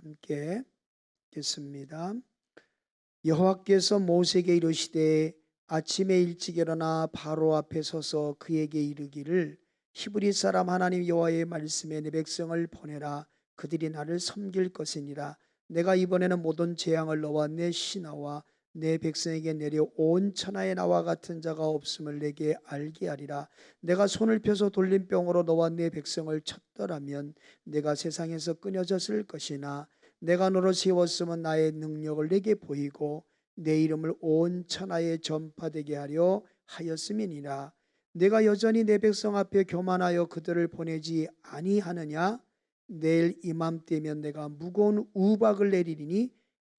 함께 읽겠습니다. 여호와께서 모세에게 이르시되 아침에 일찍 일어나 바로 앞에 서서 그에게 이르기를 히브리 사람 하나님 여호와의 말씀에 내 백성을 보내라. 그들이 나를 섬길 것이니라. 내가 이번에는 모든 재앙을 너와 내 신하와 내 백성에게 내려 온 천하에 나와 같은 자가 없음을 내게 알게 하리라. 내가 손을 펴서 돌림병으로 너와 내 백성을 쳤더라면 내가 세상에서 끊어졌을 것이나 내가 너를 세웠으면 나의 능력을 내게 보이고 내 이름을 온 천하에 전파되게 하려 하였음이니라. 내가 여전히 내 백성 앞에 교만하여 그들을 보내지 아니하느냐? 내일 이맘때면 내가 무거운 우박을 내리리니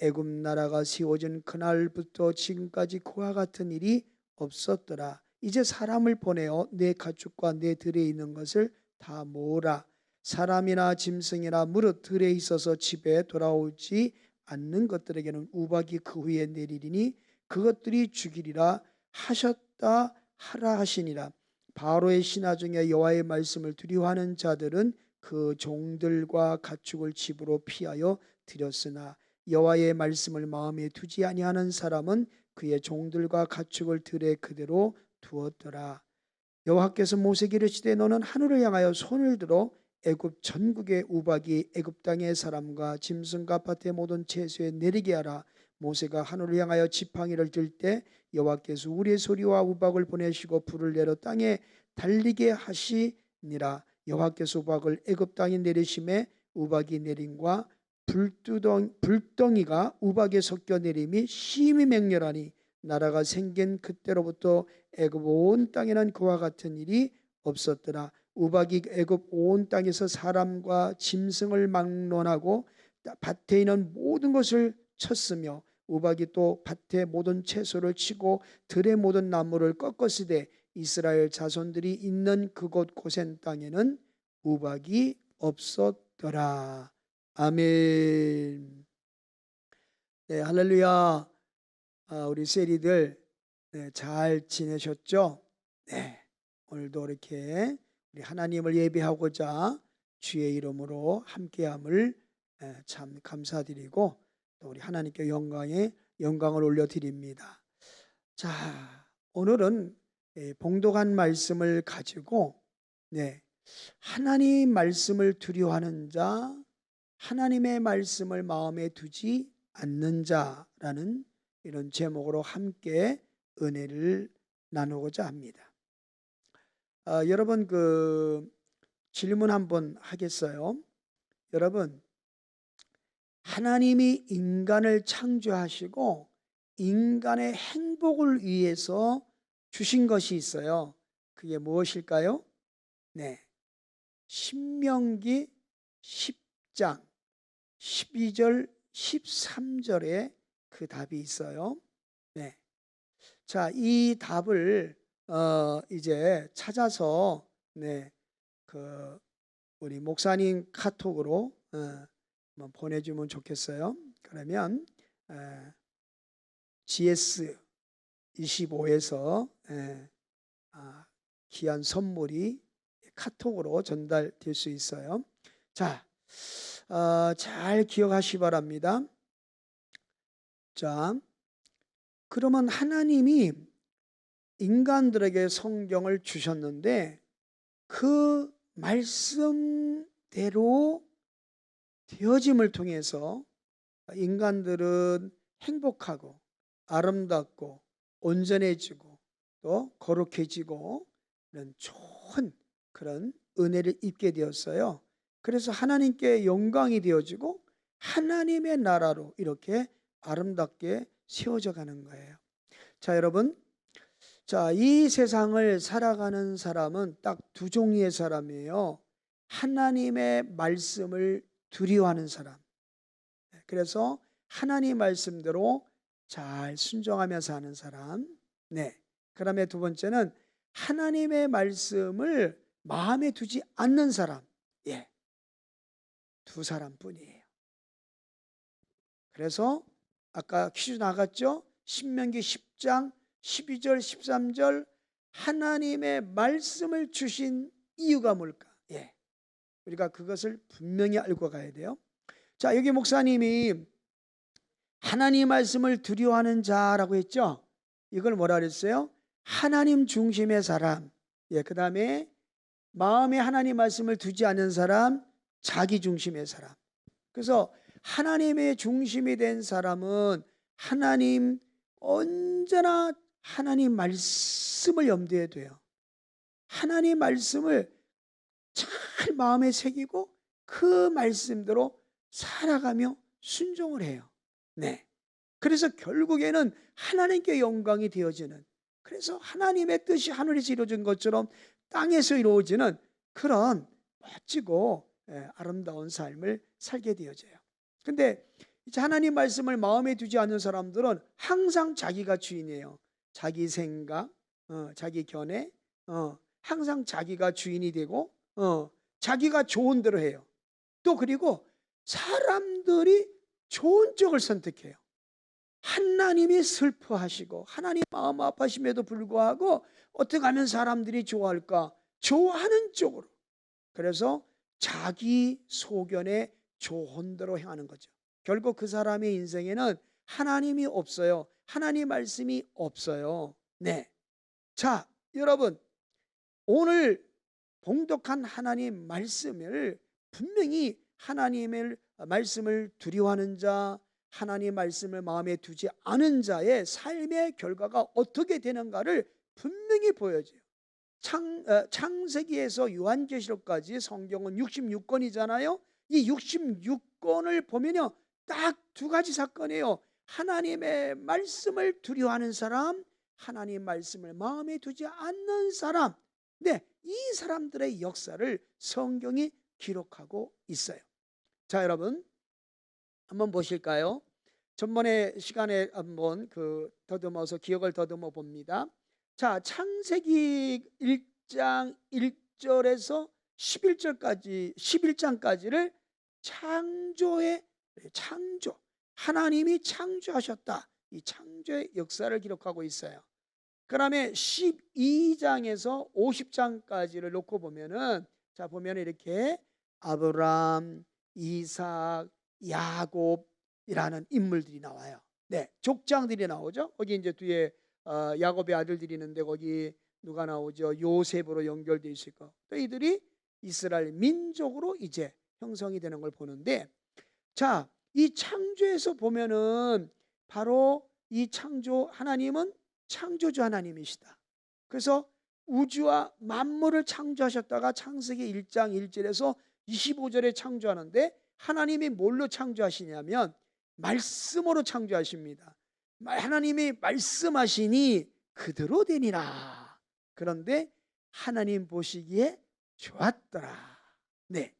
애굽 나라가 세워진 그날부터 지금까지 그와 같은 일이 없었더라. 이제 사람을 보내어 내 가축과 내 들에 있는 것을 다 모으라. 사람이나 짐승이나 무릇 들에 있어서 집에 돌아오지 않는 것들에게는 우박이 그 후에 내리리니 그것들이 죽이리라 하셨다 하라 하시니라. 바로의 신하 중에 여호와의 말씀을 두려워하는 자들은 그 종들과 가축을 집으로 피하여 들였으나 여호와의 말씀을 마음에 두지 아니하는 사람은 그의 종들과 가축을 들에 그대로 두었더라. 여호와께서 모세에게 이르시되 너는 하늘을 향하여 손을 들어 애굽 전국의 우박이 애굽 땅의 사람과 짐승과 밭의 모든 채소에 내리게 하라. 모세가 하늘을 향하여 지팡이를 들 때 여호와께서 우리의 소리와 우박을 보내시고 불을 내려 땅에 달리게 하시니라. 여호와께서 우박을 애굽 땅에 내리심에 우박이 내림과 불덩이가 우박에 섞여 내림이 심히 맹렬하니 나라가 생긴 그때로부터 애굽 온 땅에는 그와 같은 일이 없었더라. 우박이 애굽 온 땅에서 사람과 짐승을 막론하고 밭에 있는 모든 것을 쳤으며 우박이 또 밭의 모든 채소를 치고 들의 모든 나무를 꺾었으되 이스라엘 자손들이 있는 그곳 고센 땅에는 우박이 없었더라. 아멘. 네, 할렐루야. 우리 세리들 잘 지내셨죠? 네, 오늘도 이렇게 우리 하나님을 예배하고자 주의 이름으로 함께함을 참 감사드리고 또 우리 하나님께 영광을 올려드립니다. 자, 오늘은 봉독한 말씀을 가지고 하나님 말씀을 두려워하는 자, 하나님의 말씀을 마음에 두지 않는 자라는 이런 제목으로 함께 은혜를 나누고자 합니다. 여러분 질문 한번 하겠어요? 여러분, 하나님이 인간을 창조하시고 인간의 행복을 위해서 주신 것이 있어요. 그게 무엇일까요? 네, 신명기 10장 12절 13절에 그 답이 있어요. 네. 자, 이 답을 이제 찾아서 우리 목사님 카톡으로 한번 보내주면 좋겠어요. 그러면 GS25에서 귀한 선물이 카톡으로 전달될 수 있어요. 자, 잘 기억하시 바랍니다. 자, 그러면 하나님이 인간들에게 성경을 주셨는데 그 말씀대로 되어짐을 통해서 인간들은 행복하고 아름답고 온전해지고 또 거룩해지고 이런 좋은 그런 은혜를 입게 되었어요. 그래서 하나님께 영광이 되어지고 하나님의 나라로 이렇게 아름답게 세워져 가는 거예요. 자, 여러분, 이 세상을 살아가는 사람은 딱 두 종류의 사람이에요. 하나님의 말씀을 두려워하는 사람. 그래서 하나님 말씀대로 잘 순종하면서 하는 사람. 그다음에 두 번째는 하나님의 말씀을 마음에 두지 않는 사람. 두 사람뿐이에요. 그래서 아까 퀴즈 나갔죠? 신명기 10장 12절 13절 하나님의 말씀을 주신 이유가 뭘까? 우리가 그것을 분명히 알고 가야 돼요. 자, 여기 목사님이 하나님 말씀을 두려워하는 자라고 했죠. 이걸 뭐라 그랬어요? 하나님 중심의 사람. 예, 그 다음에 마음에 하나님 말씀을 두지 않는 사람, 자기 중심의 사람. 그래서 하나님의 중심이 된 사람은 하나님, 언제나 하나님 말씀을 염두에 둬요. 하나님 말씀을 잘 마음에 새기고 그 말씀대로 살아가며 순종을 해요. 네. 그래서 결국에는 하나님께 영광이 되어지는, 그래서 하나님의 뜻이 하늘에서 이루어진 것처럼 땅에서 이루어지는 그런 멋지고 아름다운 삶을 살게 되어져요. 근데 이제 하나님 말씀을 마음에 두지 않는 사람들은 항상 자기가 주인이에요. 자기 생각, 자기 견해, 항상 자기가 주인이 되고 자기가 좋은 대로 해요. 또 그리고 사람들이 좋은 쪽을 선택해요. 하나님이 슬퍼하시고 하나님 마음 아파하심에도 불구하고 어떻게 하면 사람들이 좋아할까? 좋아하는 쪽으로. 그래서 자기 소견에 좋은 대로 행하는 거죠. 결국 그 사람의 인생에는 하나님이 없어요. 하나님 말씀이 없어요. 네. 자, 여러분, 오늘 봉독한 하나님 말씀을 분명히 하나님의 말씀을 두려워하는 자, 하나님 말씀을 마음에 두지 않은 자의 삶의 결과가 어떻게 되는가를 분명히 보여줘요. 창세기에서 요한계시록까지 성경은 66권이잖아요. 이 66권을 보면요, 딱 두 가지 사건이에요. 하나님의 말씀을 두려워하는 사람, 하나님 말씀을 마음에 두지 않는 사람. 네, 이 사람들의 역사를 성경이 기록하고 있어요. 자, 여러분 한번 보실까요? 전번에 시간에 한번 더듬어서 기억을 더듬어 봅니다. 자, 창세기 1장 1절에서 11장까지를 창조, 하나님이 창조하셨다, 이 창조의 역사를 기록하고 있어요. 그 다음에 12장에서 50장까지를 놓고 보면은, 자, 보면 이렇게 아브람, 이삭, 야곱이라는 인물들이 나와요. 네, 족장들이 나오죠. 거기 이제 뒤에 야곱의 아들들이 있는데 거기 누가 나오죠? 요셉으로 연결되어 있을 거. 또 이들이 이스라엘 민족으로 이제 형성이 되는 걸 보는데, 자, 이 창조에서 보면은 바로 이 창조, 하나님은 창조주 하나님이시다. 그래서 우주와 만물을 창조하셨다가 창세기 1장 1절에서 25절에 창조하는데, 하나님이 뭘로 창조하시냐면 말씀으로 창조하십니다. 하나님이 말씀하시니 그대로 되니라. 그런데 하나님 보시기에 좋았더라. 네,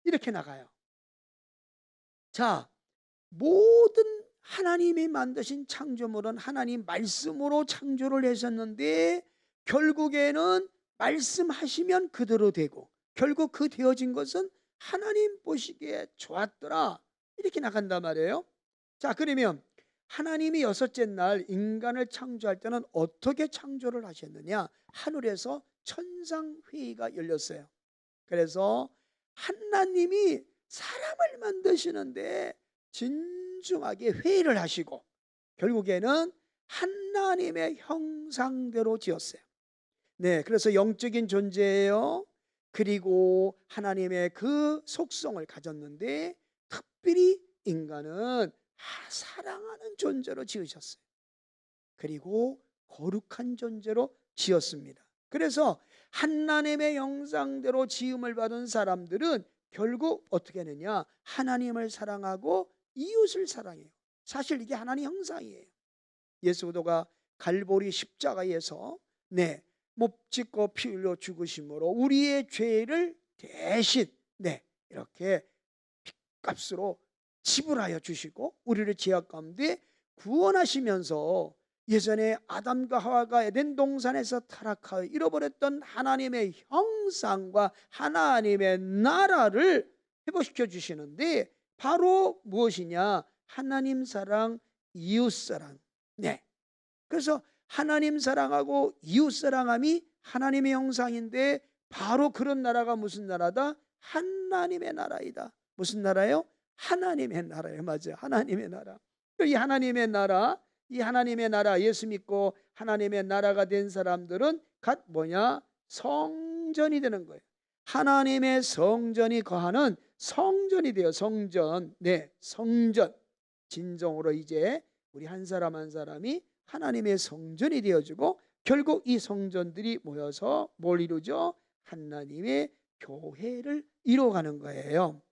이렇게 나가요. 자, 모든 하나님이 만드신 창조물은 하나님 말씀으로 창조를 하셨는데, 결국에는 말씀하시면 그대로 되고, 결국 그 되어진 것은 하나님 보시기에 좋았더라, 이렇게 나간단 말이에요. 자, 그러면 하나님이 여섯째 날 인간을 창조할 때는 어떻게 창조를 하셨느냐? 하늘에서 천상회의가 열렸어요. 그래서 하나님이 사람을 만드시는데 진중하게 회의를 하시고 결국에는 하나님의 형상대로 지었어요. 네, 그래서 영적인 존재예요. 그리고 하나님의 그 속성을 가졌는데 특별히 인간은 사랑하는 존재로 지으셨어요. 그리고 거룩한 존재로 지었습니다. 그래서 하나님의 형상대로 지음을 받은 사람들은 결국 어떻게 하느냐? 하나님을 사랑하고 이웃을 사랑해요. 사실 이게 하나님 형상이에요. 예수도가 갈보리 십자가에서 못 찢고 피 흘려 죽으심으로 우리의 죄를 대신 이렇게 핏값으로 지불하여 주시고 우리를 죄악 가운데 구원하시면서 예전에 아담과 하와가 에덴 동산에서 타락하여 잃어버렸던 하나님의 형상과 하나님의 나라를 회복시켜 주시는데, 바로 무엇이냐? 하나님 사랑, 이웃 사랑. 네. 그래서 하나님 사랑하고 이웃 사랑함이 하나님의 형상인데, 바로 그런 나라가 무슨 나라다? 하나님의 나라이다. 무슨 나라요? 하나님의 나라예요. 맞아요. 하나님의 나라. 이 하나님의 나라, 이 하나님의 나라, 예수 믿고 하나님의 나라가 된 사람들은 갓 뭐냐? 성전이 되는 거예요. 하나님의 성전이 거하는 성전이 돼요. 성전. 네, 성전. 진정으로 이제 우리 한 사람 한 사람이 하나님의 성전이 되어지고, 결국 이 성전들이 모여서 뭘 이루죠? 하나님의 교회를 이루어가는 거예요.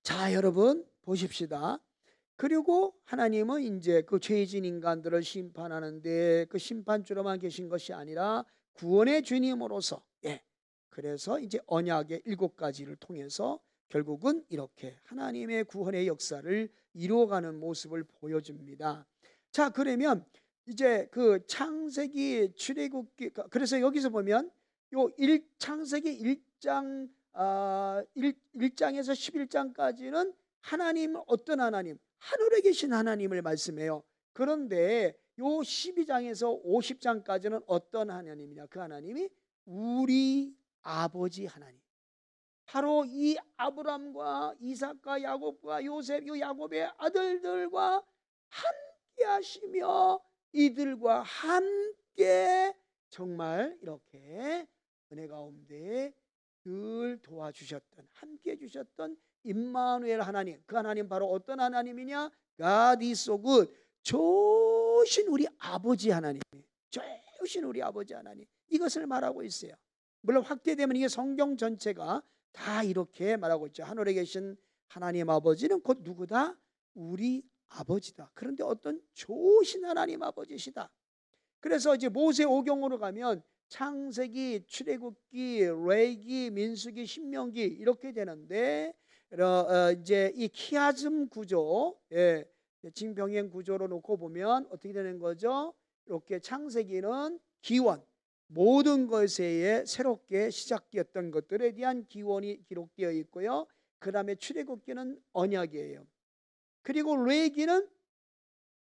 자, 여러분 보십시다. 그리고 하나님은 이제 그 죄진 인간들을 심판하는데 그 심판주로만 계신 것이 아니라 구원의 주님으로서, 그래서 이제 언약의 7가지를 통해서 결국은 이렇게 하나님의 구원의 역사를 이루어가는 모습을 보여줍니다. 자, 그러면 이제 그 창세기 출애굽기, 그래서 여기서 보면 요 창세기 1장 1장에서 11장까지는 하나님, 어떤 하나님? 하늘에 계신 하나님을 말씀해요. 그런데 요 12장에서 50장까지는 어떤 하나님이냐? 그 하나님이 우리 아버지 하나님. 바로 이 아브람과 이삭과 야곱과 요셉, 요 야곱의 아들들과 함께 하시며 이들과 함께 정말 이렇게 은혜 가운데 늘 도와주셨던, 함께 해주셨던 임마누엘 하나님. 그 하나님 바로 어떤 하나님이냐? God is so good. 좋으신 우리 아버지 하나님. 좋으신 우리 아버지 하나님. 이것을 말하고 있어요. 물론 확대되면 이게 성경 전체가 다 이렇게 말하고 있죠. 하늘에 계신 하나님 아버지는 곧 누구다? 우리 아버지다. 그런데 어떤 좋으신 하나님 아버지시다. 그래서 이제 모세 오경으로 가면 창세기, 출애굽기, 레위기, 민수기, 신명기 이렇게 되는데, 이제 이 키아즘 구조, 징병행 구조로 놓고 보면 어떻게 되는 거죠? 이렇게 창세기는 기원, 모든 것에 새롭게 시작되었던 것들에 대한 기원이 기록되어 있고요. 그 다음에 출애굽기는 언약이에요. 그리고 레위기는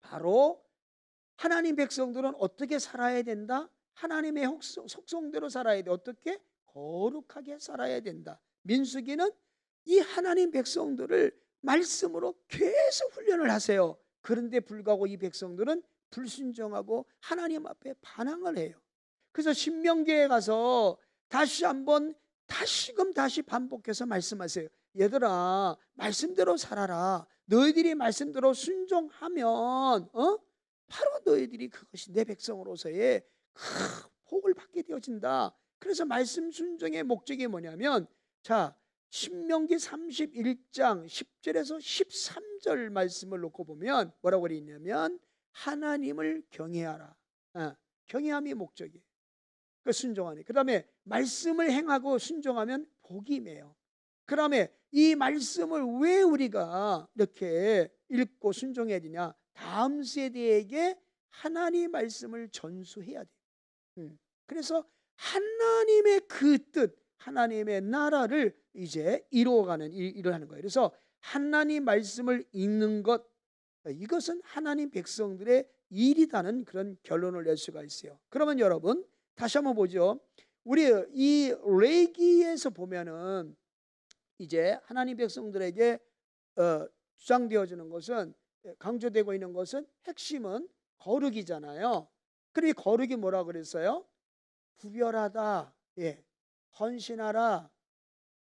바로 하나님 백성들은 어떻게 살아야 된다? 하나님의 속성대로 살아야 돼. 어떻게? 거룩하게 살아야 된다. 민수기는 이 하나님 백성들을 말씀으로 계속 훈련을 하세요. 그런데 불구하고 이 백성들은 불순종하고 하나님 앞에 반항을 해요. 그래서 신명기에 가서 다시 한번 다시금 다시 반복해서 말씀하세요. 얘들아, 말씀대로 살아라. 너희들이 말씀대로 순종하면 바로 너희들이 그것이 내 백성으로서의 큰 복을 받게 되어진다. 그래서 말씀 순종의 목적이 뭐냐면, 자, 신명기 31장 10절에서 13절 말씀을 놓고 보면 뭐라고 그래 있냐면, 하나님을 경외하라. 경외함이 목적이에요. 그 순종하네. 그 다음에 말씀을 행하고 순종하면 복이 매요. 그 다음에 이 말씀을 왜 우리가 이렇게 읽고 순종해야 되냐? 다음 세대에게 하나님 말씀을 전수해야 돼요. 그래서 하나님의 그 뜻, 하나님의 나라를 이제 이루어가는 일을 하는 거예요. 그래서 하나님 말씀을 읽는 것, 이것은 하나님 백성들의 일이라는 그런 결론을 낼 수가 있어요. 그러면 여러분 다시 한번 보죠. 우리 이 레위기에서 보면은 이제 하나님 백성들에게 주장되어지는 것은, 강조되고 있는 것은, 핵심은 거룩이잖아요. 그리고 거룩이 뭐라 그랬어요? 구별하다, 헌신하라,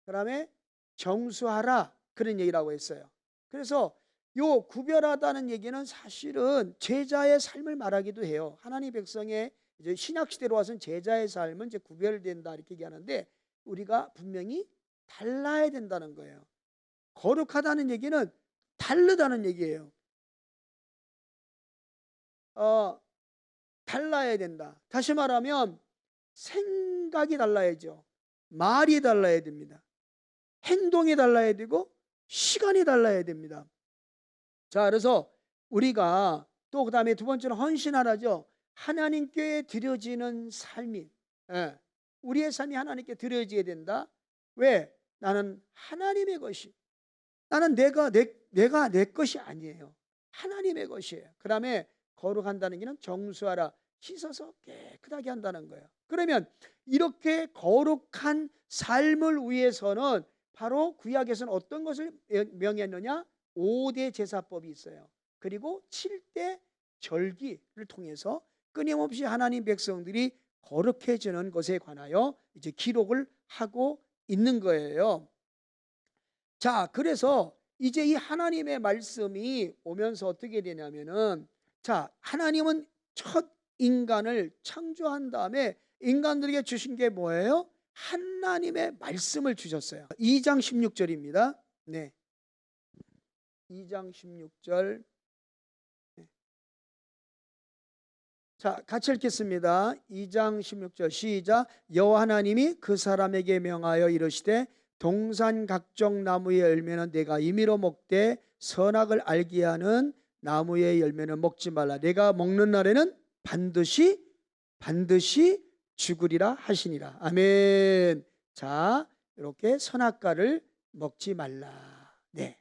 그 다음에 정수하라, 그런 얘기라고 했어요. 그래서 요 구별하다는 얘기는 사실은 제자의 삶을 말하기도 해요. 하나님 백성의 이제 신약 시대로 와서는 제자의 삶은 이제 구별된다 이렇게 얘기하는데, 우리가 분명히 달라야 된다는 거예요. 거룩하다는 얘기는 다르다는 얘기예요. 달라야 된다. 다시 말하면 생각이 달라야죠. 말이 달라야 됩니다. 행동이 달라야 되고 시간이 달라야 됩니다. 자, 그래서 우리가 또 그 다음에 두 번째는 헌신하라죠. 하나님께 드려지는 삶이, 우리의 삶이 하나님께 드려져야 된다. 왜? 나는 하나님의 것이, 나는 내가 내 것이 아니에요. 하나님의 것이에요. 그 다음에 거룩한다는 게는 정수하라, 씻어서 깨끗하게 한다는 거예요. 그러면 이렇게 거룩한 삶을 위해서는 바로 구약에서는 어떤 것을 명했느냐? 5대 제사법이 있어요. 그리고 7대 절기를 통해서 끊임없이 하나님 백성들이 거룩해지는 것에 관하여 이제 기록을 하고 있는 거예요. 자, 그래서 이제 이 하나님의 말씀이 오면서 어떻게 되냐면은, 자, 하나님은 첫 인간을 창조한 다음에 인간들에게 주신 게 뭐예요? 하나님의 말씀을 주셨어요. 2장 16절입니다. 네. 2장 16절. 자, 같이 읽겠습니다. 2장 16절 시작. 여호와 하나님이 그 사람에게 명하여 이르시되 동산 각종 나무의 열매는 내가 임의로 먹되 선악을 알게 하는 나무의 열매는 먹지 말라. 내가 먹는 날에는 반드시 죽으리라 하시니라. 아멘. 자, 이렇게 선악과를 먹지 말라. 네.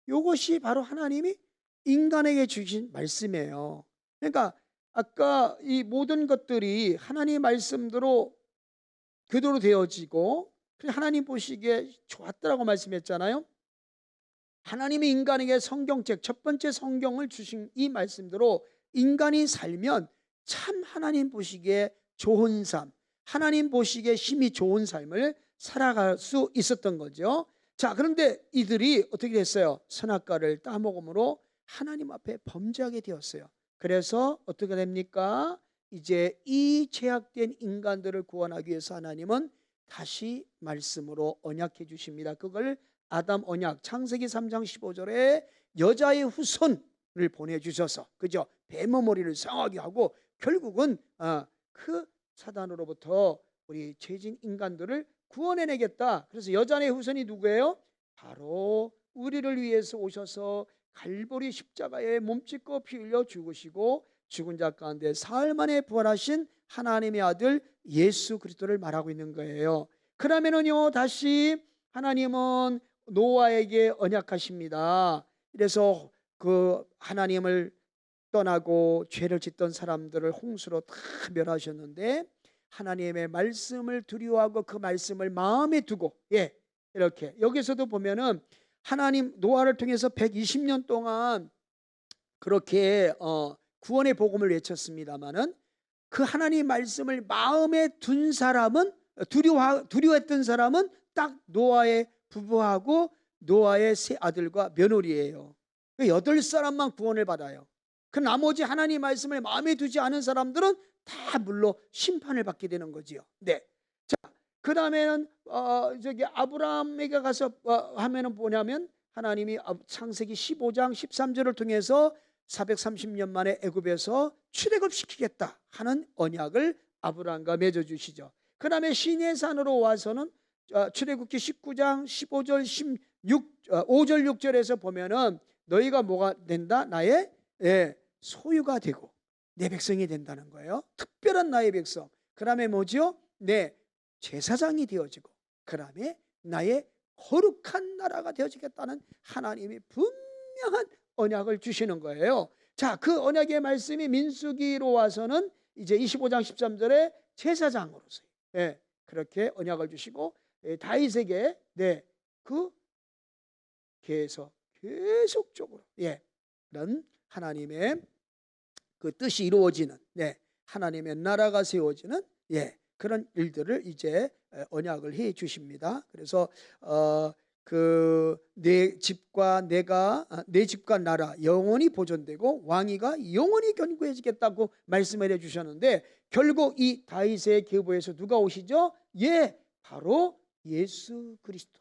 이것이 바로 하나님이 인간에게 주신 말씀이에요. 그러니까 아까 이 모든 것들이 하나님의 말씀대로 그대로 되어지고 하나님 보시기에 좋았더라고 말씀했잖아요. 하나님이 인간에게 성경책 첫 번째 성경을 주신 이 말씀대로 인간이 살면 참 하나님 보시기에 좋은 삶, 하나님 보시기에 힘이 좋은 삶을 살아갈 수 있었던 거죠. 자, 그런데 이들이 어떻게 됐어요? 선악과를 따먹음으로 하나님 앞에 범죄하게 되었어요. 그래서 어떻게 됩니까? 이제 이 죄악된 인간들을 구원하기 위해서 하나님은 다시 말씀으로 언약해 주십니다. 그걸 아담 언약 창세기 3장 15절에 여자의 후손을 보내주셔서, 그죠? 뱀의 머리를 상하게 하고 결국은 그 사단으로부터 우리 죄진 인간들을 구원해내겠다. 그래서 여자의 후손이 누구예요? 바로 우리를 위해서 오셔서 갈보리 십자가에 몸짓고 피 흘려 죽으시고 죽은 자 가운데 사흘 만에 부활하신 하나님의 아들 예수 그리스도를 말하고 있는 거예요. 그러면은요, 다시 하나님은 노아에게 언약하십니다. 그래서 그 하나님을 떠나고 죄를 짓던 사람들을 홍수로 다 멸하셨는데 하나님의 말씀을 두려워하고 그 말씀을 마음에 두고, 이렇게 여기서도 보면은 하나님 노아를 통해서 120년 동안 그렇게 구원의 복음을 외쳤습니다마는 그 하나님 말씀을 마음에 둔 사람은 두려워했던 사람은 딱 노아의 부부하고 노아의 세 아들과 며느리예요. 8사람만 구원을 받아요. 그 나머지 하나님 말씀을 마음에 두지 않은 사람들은 다 물로 심판을 받게 되는 거지요. 네. 자, 그 다음에는 저기 아브라함에게 가서 하면은 뭐냐면 하나님이 창세기 15장 13절을 통해서 430년 만에 애굽에서 출애굽시키겠다 하는 언약을 아브라함과 맺어주시죠. 그 다음에 시내산으로 와서는 출애굽기 19장 15절 5절 6절에서 보면은 너희가 뭐가 된다? 나의 소유가 되고 내 백성이 된다는 거예요. 특별한 나의 백성. 그 다음에 뭐죠? 내 제사장이 되어지고 그 다음에 나의 거룩한 나라가 되어지겠다는 하나님이 분명한 언약을 주시는 거예요. 자, 그 언약의 말씀이 민수기로 와서는 이제 25장 13절에 제사장으로서 그렇게 언약을 주시고 다윗에게 그 계속적으로 그런 하나님의 그 뜻이 이루어지는 하나님의 나라가 세워지는 그런 일들을 이제 언약을 해 주십니다. 그래서 내 집과 나라 영원히 보존되고 왕위가 영원히 견고해지겠다고 말씀을 해주셨는데 결국 이 다윗의 계보에서 누가 오시죠? 바로 예수 그리스도,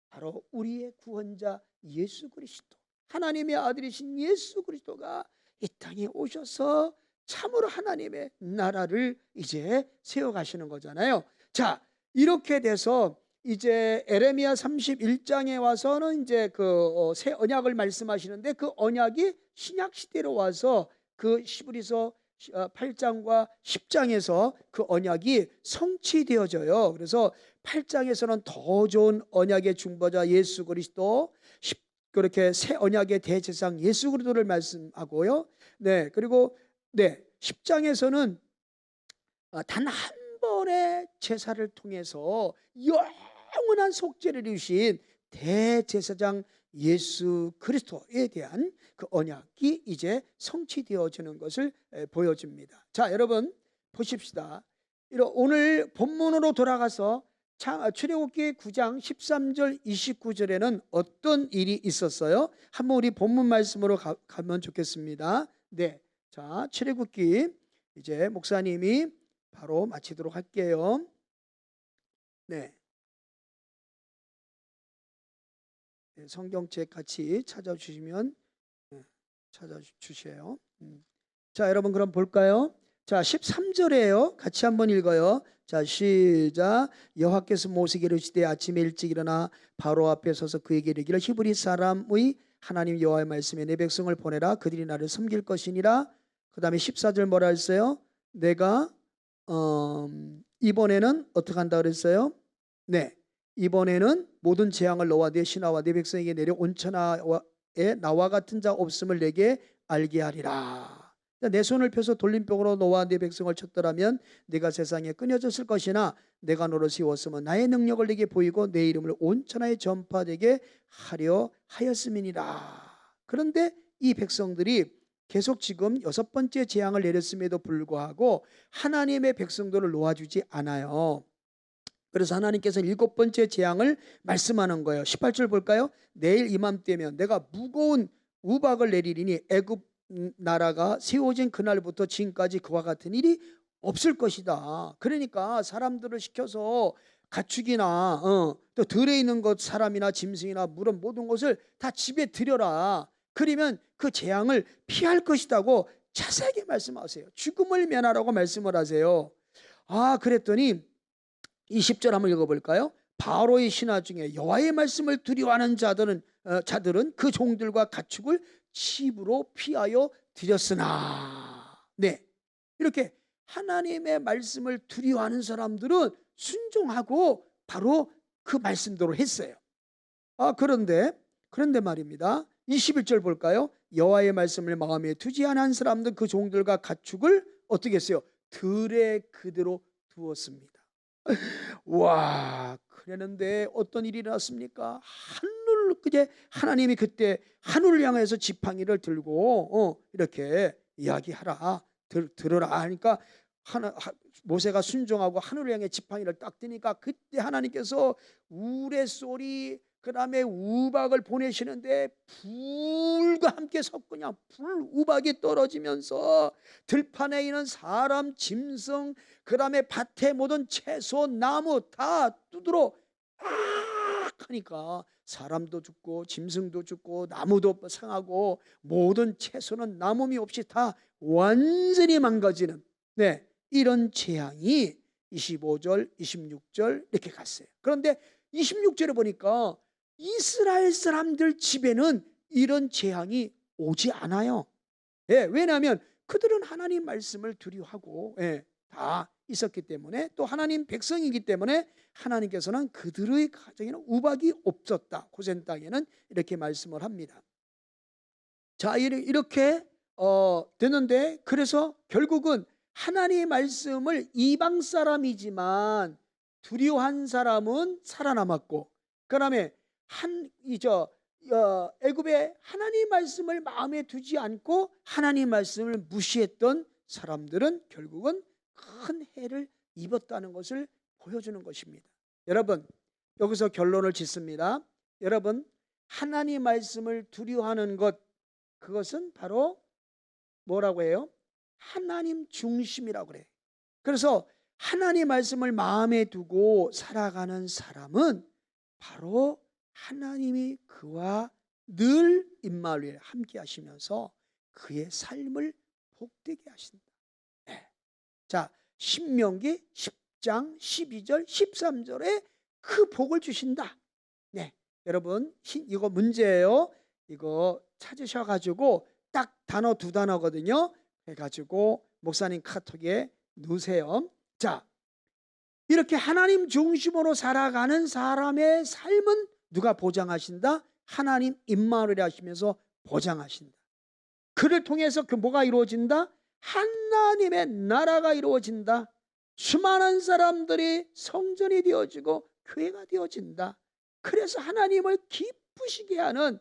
바로 우리의 구원자 예수 그리스도, 하나님의 아들이신 예수 그리스도가 이 땅에 오셔서 참으로 하나님의 나라를 이제 세워가시는 거잖아요. 자, 이렇게 돼서 이제 에레미야 31장에 와서는 이제 그 새 언약을 말씀하시는데 그 언약이 신약 시대로 와서 그 히브리서 8장과 10장에서 그 언약이 성취되어져요. 그래서 8장에서는 더 좋은 언약의 중보자 예수 그리스도, 그렇게 새 언약의 대제사장 예수 그리스도를 말씀하고요. 그리고 10장에서는 단 한 번의 제사를 통해서 영원한 속죄를 이루신 대제사장 예수 그리스도에 대한 그 언약이 이제 성취되어지는 것을 보여줍니다. 자, 여러분 보십시다. 오늘 본문으로 돌아가서 출애굽기 9장 13절 29절에는 어떤 일이 있었어요? 한번 우리 본문 말씀으로 가면 좋겠습니다. 네, 자, 출애굽기 이제 목사님이 바로 마치도록 할게요. 네, 성경책 같이 찾아주시면 찾아주세요. 자, 여러분 그럼 볼까요? 자, 13절에요. 같이 한번 읽어요. 자, 시작. 여호와께서 모세에게 이르시되 아침에 일찍 일어나 바로 앞에 서서 그에게 이르기를 히브리 사람의 하나님 여호와의 말씀에 내 백성을 보내라. 그들이 나를 섬길 것이니라. 그 다음에 14절 뭐라 했어요? 내가 이번에는 어떻게 한다 그랬어요? 네, 이번에는 모든 재앙을 너와 내 신하와 내 백성에게 내려 온천하에 나와 같은 자 없음을 내게 알게 하리라. 내 손을 펴서 돌림병으로 너와 내 백성을 쳤더라면 네가 세상에 끊어졌을 것이나 내가 너를 세웠으면 나의 능력을 내게 보이고 내 이름을 온천하에 전파되게 하려 하였음이니라. 그런데 이 백성들이 계속 지금 6번째 재앙을 내렸음에도 불구하고 하나님의 백성들을 놓아주지 않아요. 그래서 하나님께서 7번째 재앙을 말씀하는 거예요. 18절 볼까요? 내일 이맘때면 내가 무거운 우박을 내리리니 애굽 나라가 세워진 그날부터 지금까지 그와 같은 일이 없을 것이다. 그러니까 사람들을 시켜서 가축이나 또 들에 있는 것 사람이나 짐승이나 물은 모든 것을 다 집에 들여라. 그러면 그 재앙을 피할 것이다고 자세하게 말씀하세요. 죽음을 면하라고 말씀을 하세요. 아, 그랬더니 20절 한번 읽어볼까요? 바로의 신하 중에 여호와의 말씀을 두려워하는 자들은 그 종들과 가축을 집으로 피하여 드렸으나, 네, 이렇게 하나님의 말씀을 두려워하는 사람들은 순종하고 바로 그 말씀대로 했어요. 아, 그런데 말입니다. 21절 볼까요? 여호와의 말씀을 마음에 두지 않은 사람들 그 종들과 가축을 어떻게 했어요? 들에 그대로 두었습니다. 와, 그랬는데 어떤 일이 일어났습니까? 하나님이 그때 하늘을 향해서 지팡이를 들고 이렇게 이야기하라, 들으라 하니까 모세가 순종하고 하늘을 향해 지팡이를 딱 드니까 그때 하나님께서 우레소리 그 다음에 우박을 보내시는데 불과 함께 섞으냐 우박이 떨어지면서 들판에 있는 사람, 짐승, 그 다음에 밭에 모든 채소, 나무 다 두드러 하니까 사람도 죽고 짐승도 죽고 나무도 상하고 모든 채소는 남음이 없이 다 완전히 망가지는, 네, 이런 재앙이 25절, 26절 이렇게 갔어요. 그런데 26절에 보니까 이스라엘 사람들 집에는 이런 재앙이 오지 않아요. 예, 왜냐하면 그들은 하나님 말씀을 두려워하고 다 있었기 때문에, 또 하나님 백성이기 때문에 하나님께서는 그들의 가정에는 우박이 없었다. 고센 땅에는 이렇게 말씀을 합니다. 자, 이렇게 되는데, 그래서 결국은 하나님의 말씀을 이방 사람이지만 두려워한 사람은 살아남았고, 그 다음에 애굽에 하나님 말씀을 마음에 두지 않고 하나님 말씀을 무시했던 사람들은 결국은 큰 해를 입었다는 것을 보여주는 것입니다. 여러분, 여기서 결론을 짓습니다. 여러분, 하나님 말씀을 두려워하는 것, 그것은 바로 뭐라고 해요? 하나님 중심이라고 그래요. 그래서 하나님 말씀을 마음에 두고 살아가는 사람은 바로 하나님이 그와 늘 임마누엘 함께 하시면서 그의 삶을 복되게 하신다. 네. 자, 신명기 10장 12절 13절에 그 복을 주신다. 네, 여러분 이거 문제예요. 이거 찾으셔가지고 딱 단어 2단어거든요. 해가지고 목사님 카톡에 넣으세요. 자, 이렇게 하나님 중심으로 살아가는 사람의 삶은 누가 보장하신다? 하나님 임마누엘 하시면서 보장하신다. 그를 통해서 그 뭐가 이루어진다? 하나님의 나라가 이루어진다. 수많은 사람들이 성전이 되어지고 교회가 되어진다. 그래서 하나님을 기쁘시게 하는,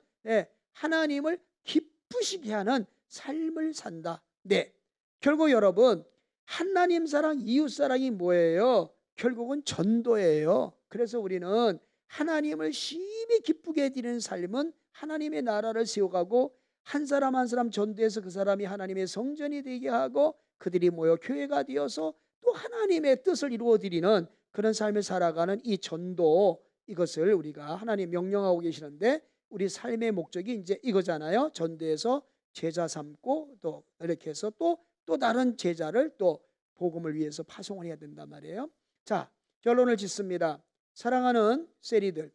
하나님을 기쁘시게 하는 삶을 산다. 네, 결국 여러분, 하나님 사랑, 이웃 사랑이 뭐예요? 결국은 전도예요. 그래서 우리는 하나님을 심히 기쁘게 드리는 삶은 하나님의 나라를 세워가고, 한 사람 한 사람 전도해서 그 사람이 하나님의 성전이 되게 하고, 그들이 모여 교회가 되어서 또 하나님의 뜻을 이루어 드리는 그런 삶을 살아가는 이 전도, 이것을 우리가 하나님 명령하고 계시는데, 우리 삶의 목적이 이제 이거잖아요. 전도해서 제자 삼고, 또 이렇게 해서 또 다른 제자를 또 복음을 위해서 파송을 해야 된단 말이에요. 자, 결론을 짓습니다. 사랑하는 세리들,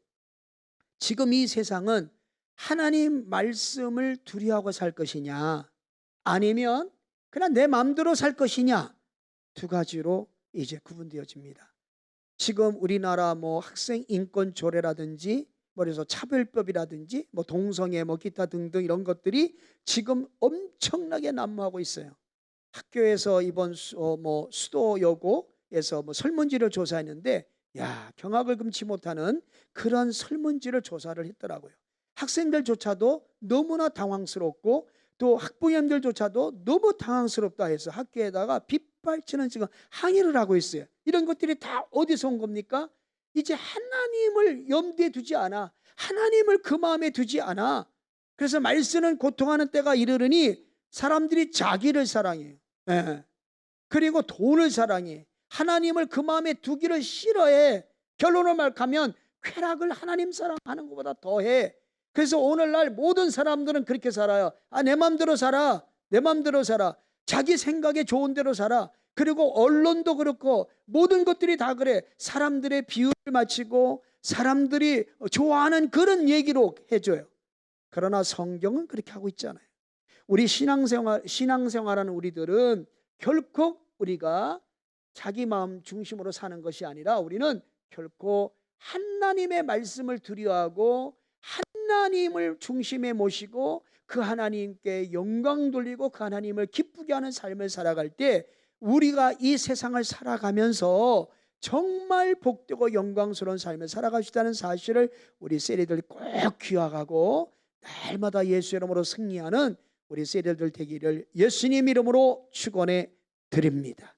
지금 이 세상은 하나님 말씀을 두려워하고 살 것이냐, 아니면 그냥 내 마음대로 살 것이냐, 두 가지로 이제 구분되어집니다. 지금 우리나라 뭐 학생 인권 조례라든지, 그래서 차별법이라든지, 뭐 동성애, 뭐 기타 등등 이런 것들이 지금 엄청나게 난무하고 있어요. 학교에서 이번 수도여고에서 뭐 설문지를 조사했는데, 경악을 금치 못하는 그런 설문지를 조사를 했더라고요. 학생들조차도 너무나 당황스럽고, 또 학부모님들조차도 너무 당황스럽다 해서 학교에다가 빗발치는 지금 항의를 하고 있어요. 이런 것들이 다 어디서 온 겁니까? 이제 하나님을 염두에 두지 않아. 하나님을 그 마음에 두지 않아. 그래서 말씀은 고통하는 때가 이르르니 사람들이 자기를 사랑해요. 그리고 돈을 사랑해. 하나님을 그 마음에 두기를 싫어해. 결론을 말하면 쾌락을 하나님 사랑하는 것보다 더해. 그래서 오늘날 모든 사람들은 그렇게 살아요. 내 맘대로 살아. 내 맘대로 살아. 자기 생각에 좋은 대로 살아. 그리고 언론도 그렇고 모든 것들이 다 그래. 사람들의 비유를 맞추고 사람들이 좋아하는 그런 얘기로 해줘요. 그러나 성경은 그렇게 하고 있잖아요. 우리 신앙생활하는 우리들은 결코 우리가 자기 마음 중심으로 사는 것이 아니라, 우리는 결코 하나님의 말씀을 두려워하고 하나님을 중심에 모시고 그 하나님께 영광 돌리고 그 하나님을 기쁘게 하는 삶을 살아갈 때, 우리가 이 세상을 살아가면서 정말 복되고 영광스러운 삶을 살아갈 수 있다는 사실을 우리 세리들이 꼭 기억하고 날마다 예수 이름으로 승리하는 우리 세리들 되기를 예수님 이름으로 축원해 드립니다.